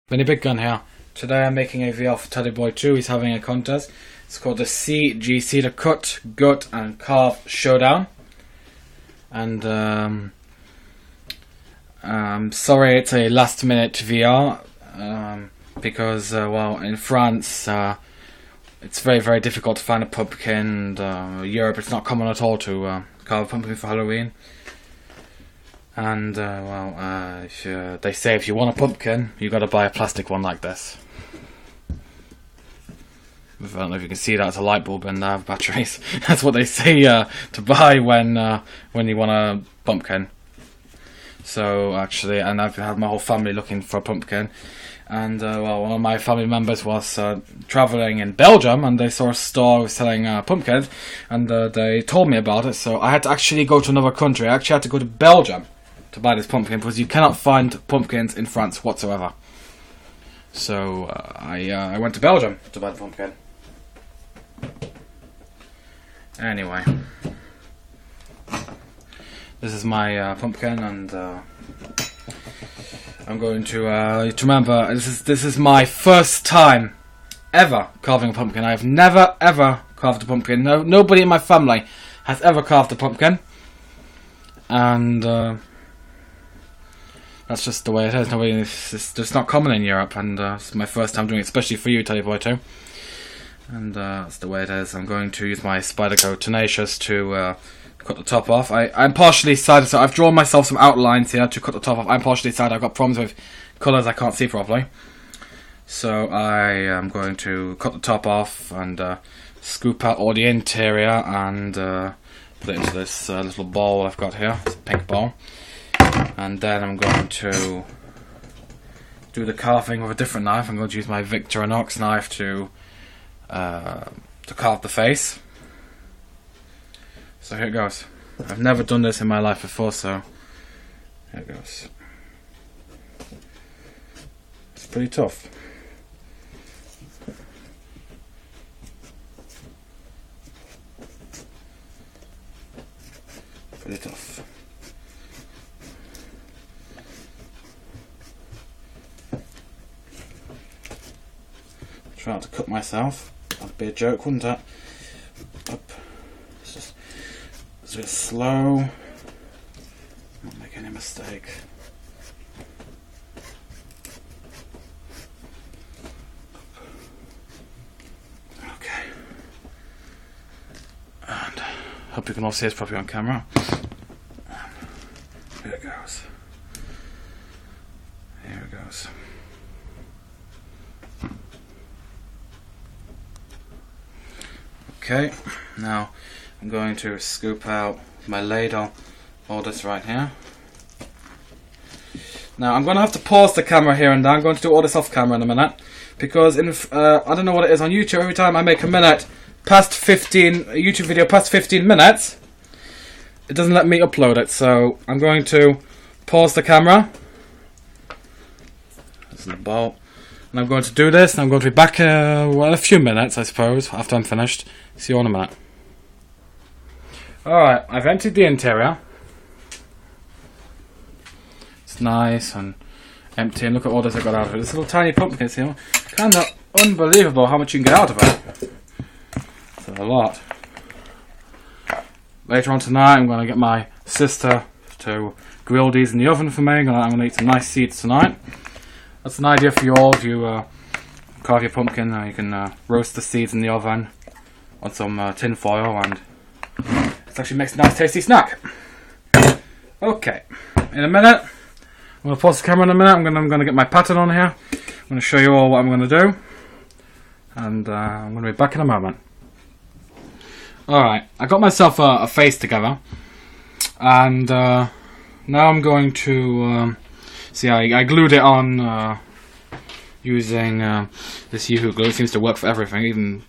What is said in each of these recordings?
Benny Big Gun here. Today I'm making a VR for taddyboy2. He's having a contest. It's called the CGC, the Cut, Gut and Carve Showdown. And I'm sorry it's a last minute VR because well, in France it's very difficult to find a pumpkin, and Europe it's not common at all to carve a pumpkin for Halloween. And they say if you want a pumpkin, you got to buy a plastic one like this. I don't know if you can see that, it's a light bulb in there with batteries. That's what they say to buy when you want a pumpkin. So actually, and I've had my whole family looking for a pumpkin. And well, one of my family members was traveling in Belgium, and they saw a store selling pumpkins, and they told me about it. So I had to actually go to another country. I actually had to go to Belgium to buy this pumpkin, because you cannot find pumpkins in France whatsoever. So I went to Belgium to buy the pumpkin. Anyway, this is my pumpkin, and I'm going to remember this is my first time ever carving a pumpkin. I've never ever carved a pumpkin. Nobody in my family has ever carved a pumpkin, and that's just the way it is. It's just not common in Europe, and it's my first time doing it, especially for you, taddyboy2. And that's the way it is. I'm going to use my Spyderco Tenacious to cut the top off. I'm partially sighted, so I've drawn myself some outlines here to cut the top off. I'm partially sighted. I've got problems with colours. I can't see properly. So I am going to cut the top off and scoop out all the interior and put it into this little bowl I've got here. It's a pink bowl. And then I'm going to do the carving with a different knife. I'm going to use my Victorinox knife to carve the face. So here it goes. I've never done this in my life before, so here it goes. It's pretty tough. Pretty tough. Trying to cut myself. That'd be a joke, wouldn't it? Up. It's just slow. Not make any mistake. Okay. And hope you can all see this properly on camera. Here it goes. Here it goes. Okay, now I'm going to scoop out my ladle, all this right here. Now I'm going to have to pause the camera here and there. I'm going to do all this off camera in a minute, because I don't know what it is on YouTube. Every time I make a YouTube video past 15 minutes, it doesn't let me upload it. So I'm going to pause the camera. This is the bolt. And I'm going to do this, and I'm going to be back well, in a few minutes, I suppose, after I'm finished. See you in a minute. Alright, I've emptied the interior. It's nice and empty, and look at all this I got out of it. This little tiny pumpkin here. Kind of unbelievable how much you can get out of it. It's a lot. Later on tonight, I'm going to get my sister to grill these in the oven for me. I'm going to eat some nice seeds tonight. That's an idea for you all. If you carve your pumpkin, you can roast the seeds in the oven on some tin foil, and it actually makes a nice tasty snack. Okay, in a minute, I'm going to pause the camera in a minute. I'm going to get my pattern on here. I'm going to show you all what I'm going to do, and I'm going to be back in a moment. Alright, I got myself a face together, and now I'm going to see, I glued it on using this Yoo-hoo glue. It seems to work for everything.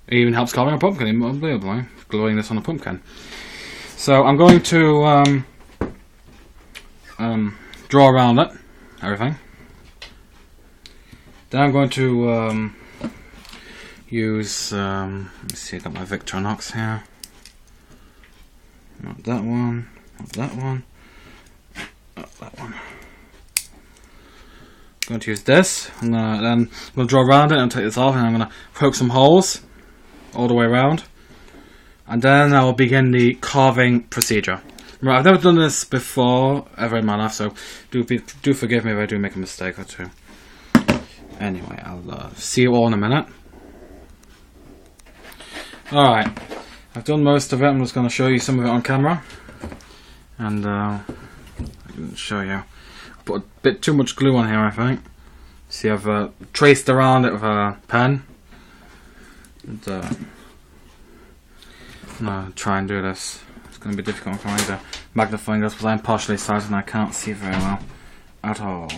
It even helps carving a pumpkin, unbelievably. Gluing this on a pumpkin. So I'm going to draw around it, everything. Then I'm going to use, let's see, I got my Victorinox here. Not that one, not that one, not that one. going to use this. Then we'll draw around it and take this off, and I'm going to poke some holes all the way around. And then I will begin the carving procedure. Right, I've never done this before ever in my life, so do forgive me if I do make a mistake or two. Anyway, I'll see you all in a minute. Alright, I've done most of it. I'm just going to show you some of it on camera. And I can show you. I put a bit too much glue on here, I think. See, I've traced around it with a pen. And, I'm going to try and do this. It's going to be difficult for me to magnifying glass because I'm partially sighted and I can't see very well at all.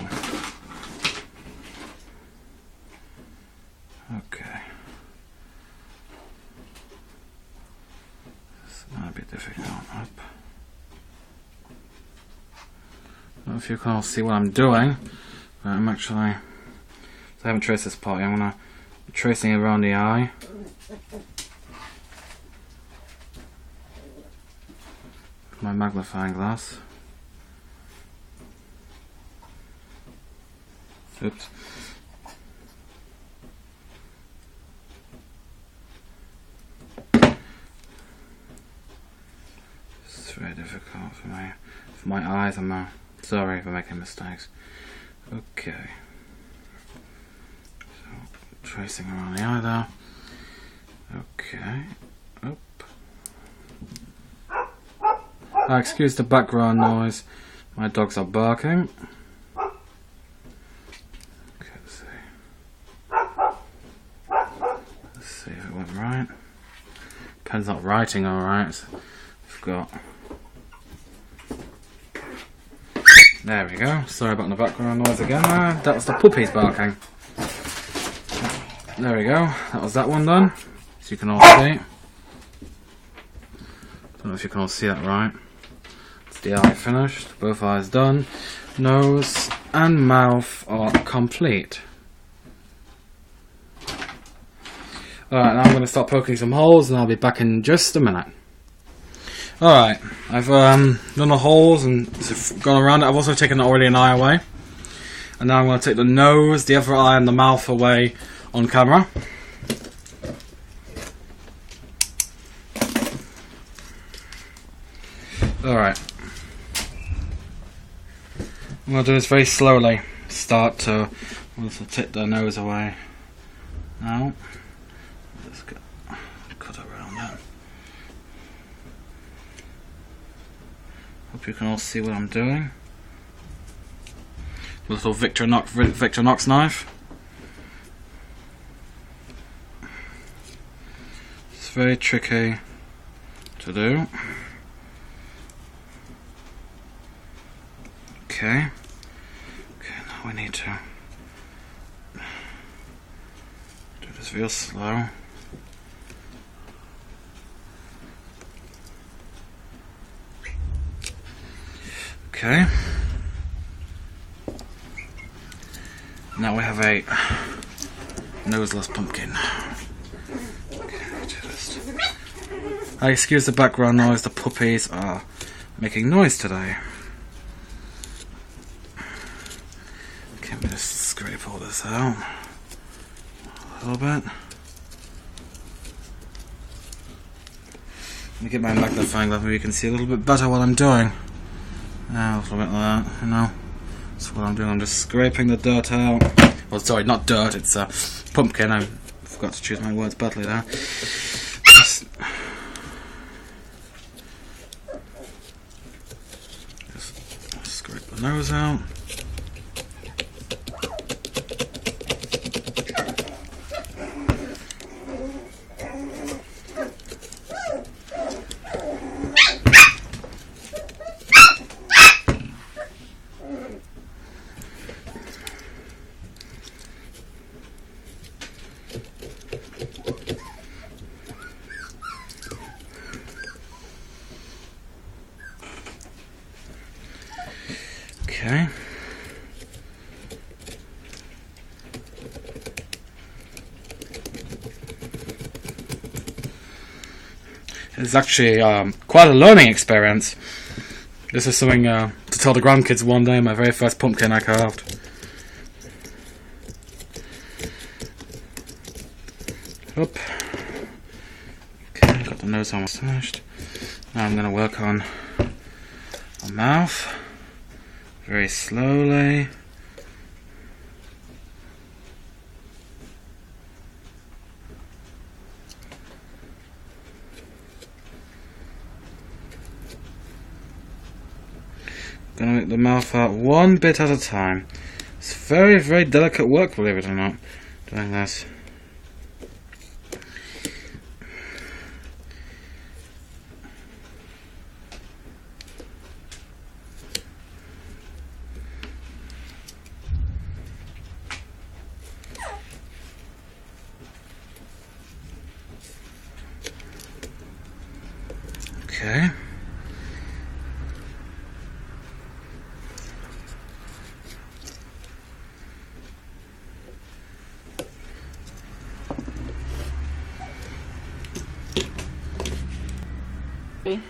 Okay. This might be difficult. I don't know if you can all see what I'm doing, but I'm actually... I haven't traced this part yet. I'm going to be tracing it around the eye. My magnifying glass. Oops. This is very difficult for my eyes. I'm sorry for making mistakes. Okay. So tracing around the eye there. Okay. Excuse the background noise. My dogs are barking. Okay, let's see if it went right. Pen's not writing alright. So I've got... There we go. Sorry about the background noise again. That was the puppies barking. There we go. That was that one done. So you can all see. Don't know if you can all see that right. The eye finished, both eyes done, nose and mouth are complete. Alright, now I'm going to start poking some holes and I'll be back in just a minute. Alright, I've done the holes and gone around it. I've also taken already an eye away. And now I'm going to take the nose, the other eye and the mouth away on camera. Alright. I'm going to do this very slowly. Start to also take the nose away. Now, just cut around that. Hope you can all see what I'm doing. A little Victor Knox knife. It's very tricky to do. Okay. Okay, now we need to do this real slow. Okay. Now we have a noseless pumpkin. Okay, just... excuse the background noise, the puppies are making noise today. Okay, I'm going to scrape all this out a little bit. Let me get my magnifying glass where you can see a little bit better what I'm doing. A little bit like that, you know. That's what I'm doing. I'm just scraping the dirt out. Well, sorry, not dirt. It's a pumpkin. I forgot to choose my words badly there. Just scrape the nose out. Okay. It's actually quite a learning experience. This is something to tell the grandkids one day, my very first pumpkin I carved. up. Okay, got the nose almost finished. Now I'm going to work on my mouth very slowly. Gonna make the mouth out one bit at a time. It's very, very delicate work, believe it or not, doing this. Okay. Okay.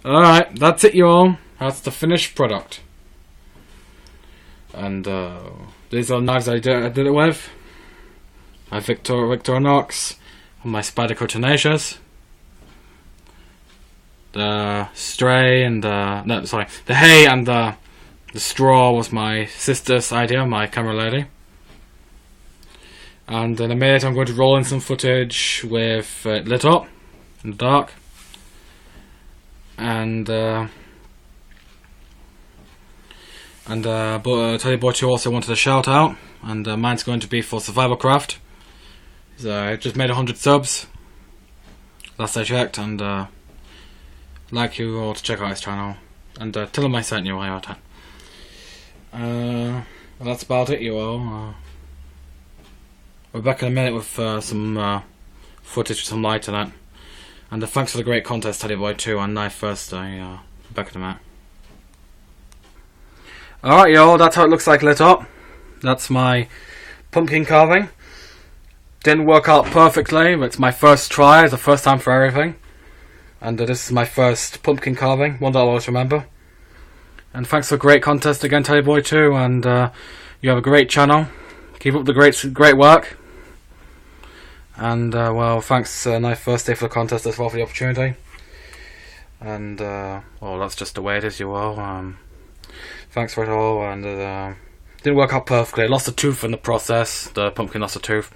Alright, that's it, you all. That's the finished product. And these are knives I did it with. My Victorinox, and my Spyderco Tenacious. The Stray and the hay and the straw was my sister's idea, my camera lady. And in a minute I'm going to roll in some footage with it lit up in the dark. And taddyboy2 also wanted a shout out, and mine's going to be for Survival Craft. I just made 100 subs last I checked, and like you all to check out his channel, and tell him I sent you while you're at it. Well, that's about it, you all. We're back in a minute with some footage with some light in it. And thanks for the great contest, taddyboy2 and Knife First. Back in a minute. Alright, y'all, that's how it looks like lit up. That's my pumpkin carving. Didn't work out perfectly, but it's my first try. It's the first time for everything. And this is my first pumpkin carving, one that I'll always remember. And thanks for the great contest again, taddyboy2, and you have a great channel. Keep up the great work. And well, thanks Knife First Day for the contest as well, for the opportunity. And well, that's just the way it is, you all. Thanks for it all, and didn't work out perfectly. I lost a tooth in the process. The pumpkin lost a tooth.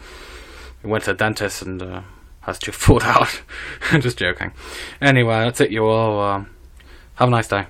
We went to the dentist and has tooth pulled out. Just joking. Anyway, that's it, you all. Have a nice day.